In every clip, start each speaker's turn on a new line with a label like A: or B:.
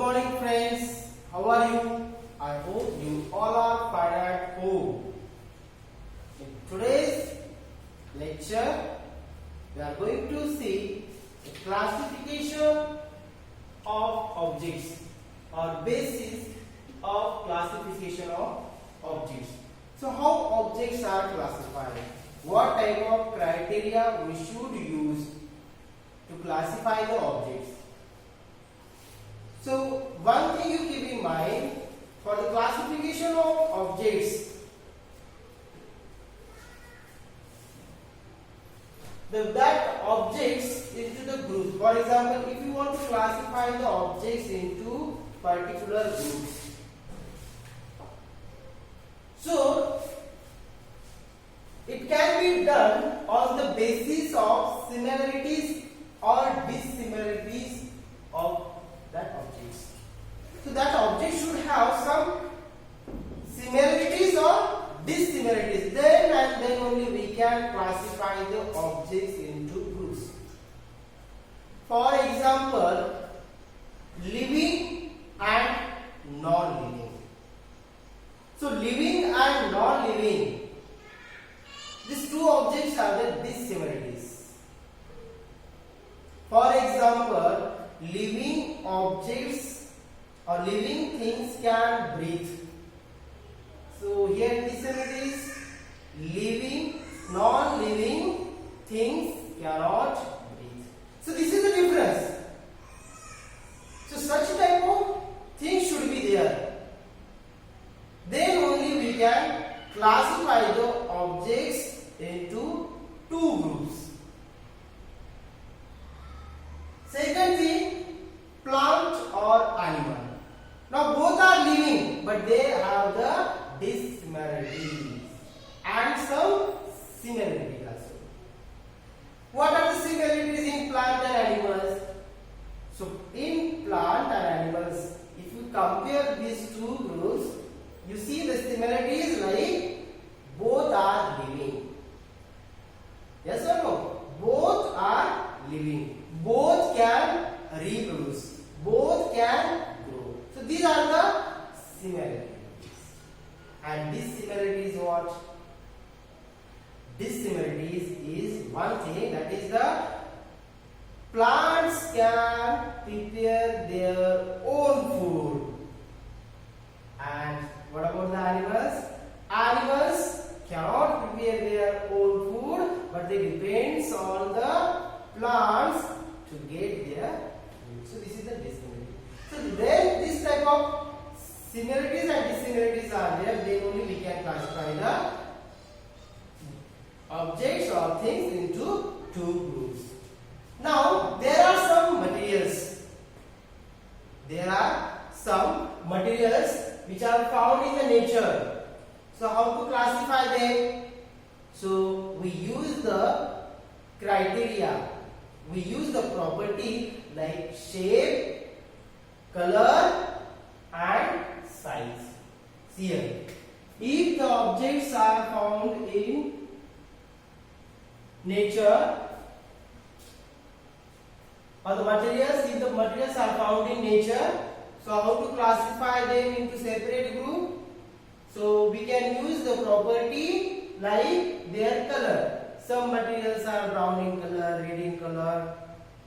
A: morning friends, how are you? I hope you all are fine at home. In today's lecture, we are going to see the classification of objects or basis of classification of objects. So how objects are classified? What type of criteria we should use to classify the objects? So one thing you keep in mind, for the classification of objects, that objects into the groups. For example, if you want to classify the objects into particular groups, so it can be done on the basis of similarities or dissimilarities of that objects. So that object should have some similarities or dissimilarities. Then and then only we can classify the objects into groups. For example, living and non-living. So living and non-living, these two objects have the dissimilarities. For example, living objects or living things can breathe. So here dissimilarities, living, non-living things cannot breathe. So this is the difference. So such type of things should be there. Then only we can classify the objects into two groups. Second thing, plant or animal. Now both are living, but they have the dissimilarities and some similarities also. What are the similarities in plant and animals? So in plant and animals, if you compare these two groups, you see the similarities like both are living. Yes or no? Both are living. Both can reproduce. Both can grow. So these are the similarities. And dissimilarities what? Dissimilarities is one thing, that is the plants can prepare their own food. And what about the animals? Animals cannot prepare their own food, but they depends on the plants to get their food. So this is the dissimilarity. So when this type of similarities and dissimilarities are there, then only we can classify the objects or things into two groups. Now there are some materials. There are some materials which are found in the nature. So how to classify them? So we use the criteria. We use the property like shape, color and size. See here. If the objects are found in nature, or the materials, if the materials are found in nature, so how to classify them into separate group? So we can use the property like their color. Some materials are brown in color, red in color,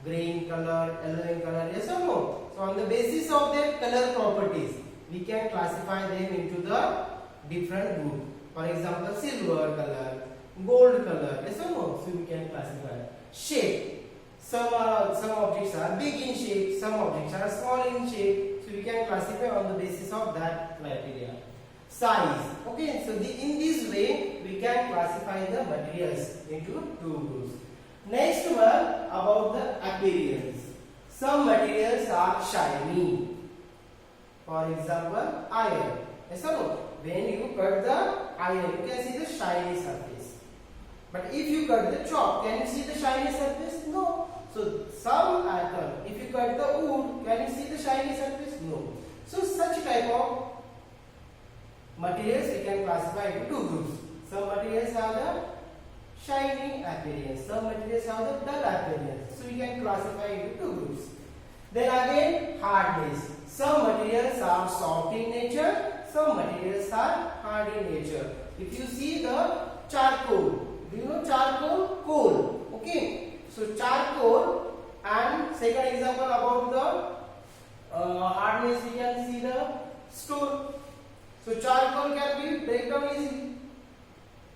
A: grey in color, yellow in color, yes or no? So on the basis of their color properties, we can classify them into the different group. For example, silver color, gold color, yes or no? So we can classify. Shape. Some objects are big in shape, some objects are small in shape. So we can classify on the basis of that criteria. Size. Okay, so in this way we can classify the materials into two groups. Next one about the appearance. Some materials are shiny. For example, iron. Yes or no? When you cut the iron, you can see the shiny surface. But if you cut the chalk, can you see the shiny surface? No. So some atom, if you cut the wood, can you see the shiny surface? No. So such type of materials we can classify into two groups. Some materials have the shiny appearance, some materials have the dull appearance. So we can classify into two groups. Then again hardness. Some materials are soft in nature, some materials are hard in nature. If you see the charcoal, do you know charcoal? Coal. Okay. So charcoal, and second example about the hardness, we can see the stone. So charcoal can be break down easily.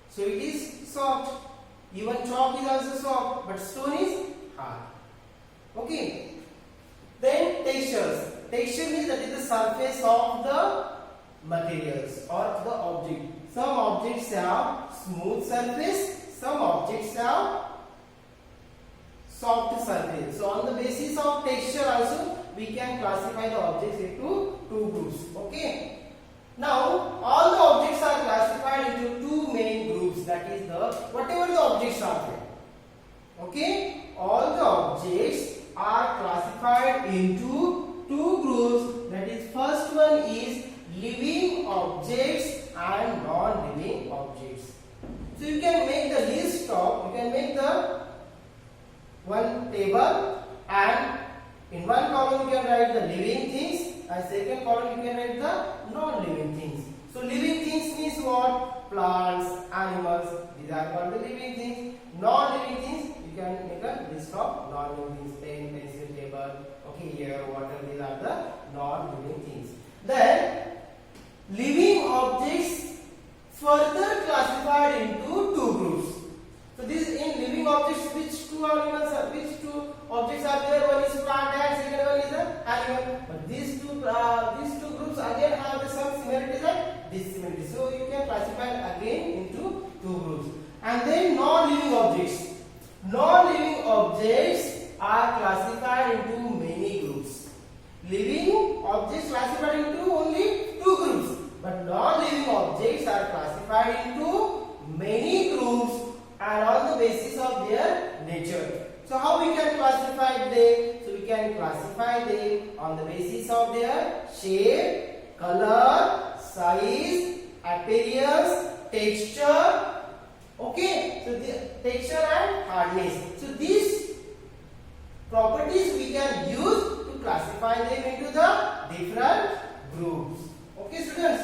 A: So it is soft. Even chalk is also soft, but stone is hard. Okay. Then textures. Texture means that is the surface of the materials or the object. Some objects have smooth surface, some objects have soft surface. So on the basis of texture also we can classify the objects into two groups. Okay. Now all the objects are classified into two main groups, that is the whatever the objects are there. Okay. All the objects are classified into two groups, that is first one is living objects and non-living objects. So you can make the list of, you can make the one table, and in one column you can write the living things, and second column you can write the non-living things. So living things means what? Plants, animals, these are called the living things. Non-living things, you can make a list of non-living things, pen, pencil, table, okay, air, water, these are the non-living things. Then living objects further classified into two groups. So this in living objects, which two objects are there? One is plant and second one is an animal. But these two groups again have some similarities and dissimilarities. So you can classify again into two groups. And then non-living objects. Non-living objects are classified into many groups. Living objects classified into only two groups, but non-living objects are classified into many groups and on the basis of their nature. So how we can classify them? So we can classify them on the basis of their shape, color, size, appearance, texture. Okay, so the texture and hardness. So these properties we can use to classify them into the different groups. Okay, students.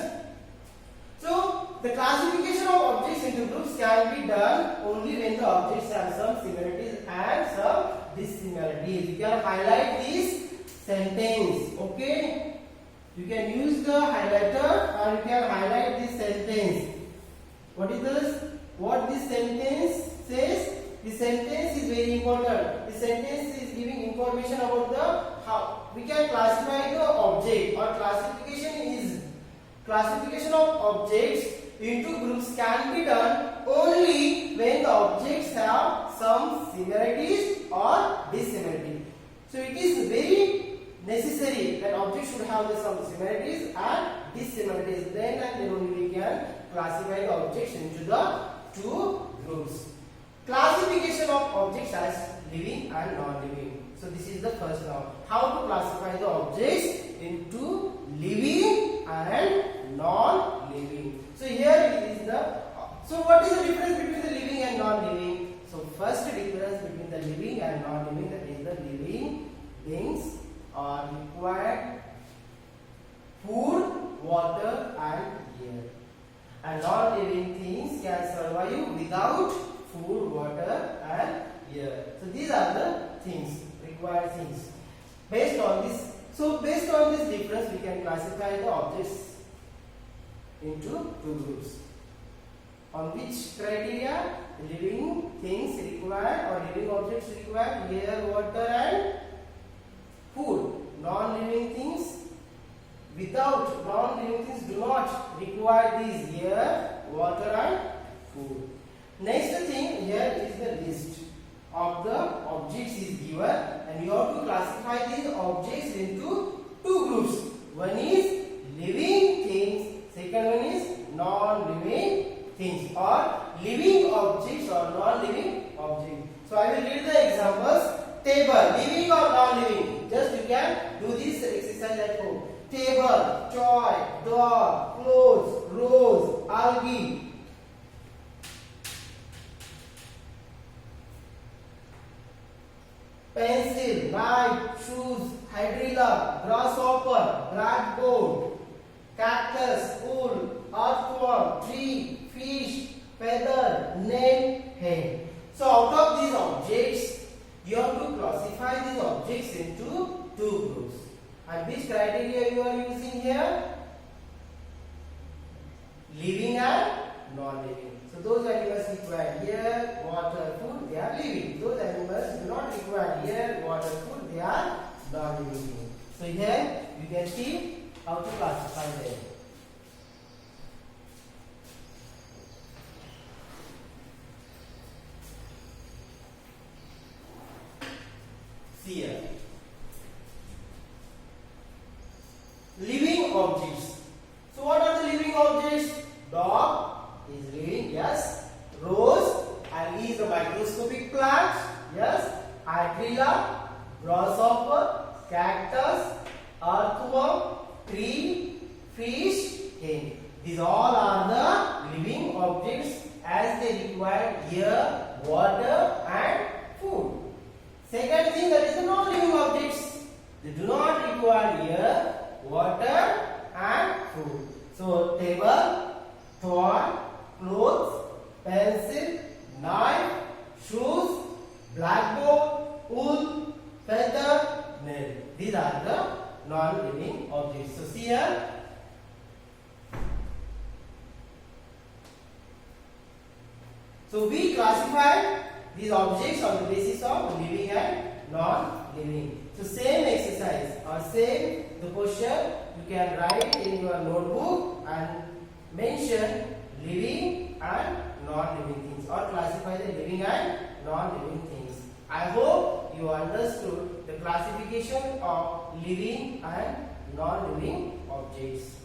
A: So the classification of objects into groups can be done only when the objects have some similarities and some dissimilarities. You can highlight this sentence. Okay, you can use the highlighter or you can highlight this sentence. What is this? What this sentence says? This sentence is very important. This sentence is giving information about the how we can classify the object, or classification of objects into groups can be done only when the objects have some similarities or dissimilarities. So it is very necessary that objects should have some similarities and dissimilarities. Then and then only we can classify the objects into the two groups. Classification of objects as living and non-living. So this is the first now. How to classify the objects into living and non-living. So here it is the. So what is the difference between the living and non-living? So first difference between the living and non-living, that is the living things are required food, water and air. And non-living things can survive without food, water and air. So these are the things, required things. Based on this difference, we can classify the objects into two groups. On which criteria? Living things required or living objects required air, water and food. Non-living things do not require these air, water and food. Next thing, here is the list of the objects is given, and you have to classify these objects into two groups. One is living things, second one is non-living things, or living objects or non-living objects. So I will read the examples. Table, living or non-living? Just you can do this exercise at home. Table, toy, dog, clothes, rose, algae. pencil, knife, shoes, hydrilla, grasshopper, blackboard, cactus, wool, earthworm, tree, fish, feather, nail, hen. So out of these objects, you have to classify these objects into two groups. And which criteria you are using here? Living and non-living. So those animals require air, water, food, they are living. Those animals do not require air, water, food, they are non-living. So here you can see how to classify them. See here. Living objects. So what are the living objects? Dog is living, yes. Rose, algae is a microscopic plant, yes. Hydrilla, grasshopper, cactus, earthworm, tree, fish, hen. These all are the living objects as they require air, water and food. Second thing, that is the non-living objects. They do not require air, water and food. So table, toy, clothes, pencil, knife, shoes, blackboard, wool, feather, nail. These are the non-living objects. So see here. So we classify these objects on the basis of living and non-living. So same exercise or same the question you can write in your notebook and mention living and non-living things or classify the living and non-living things. I hope you understood the classification of living and non-living objects.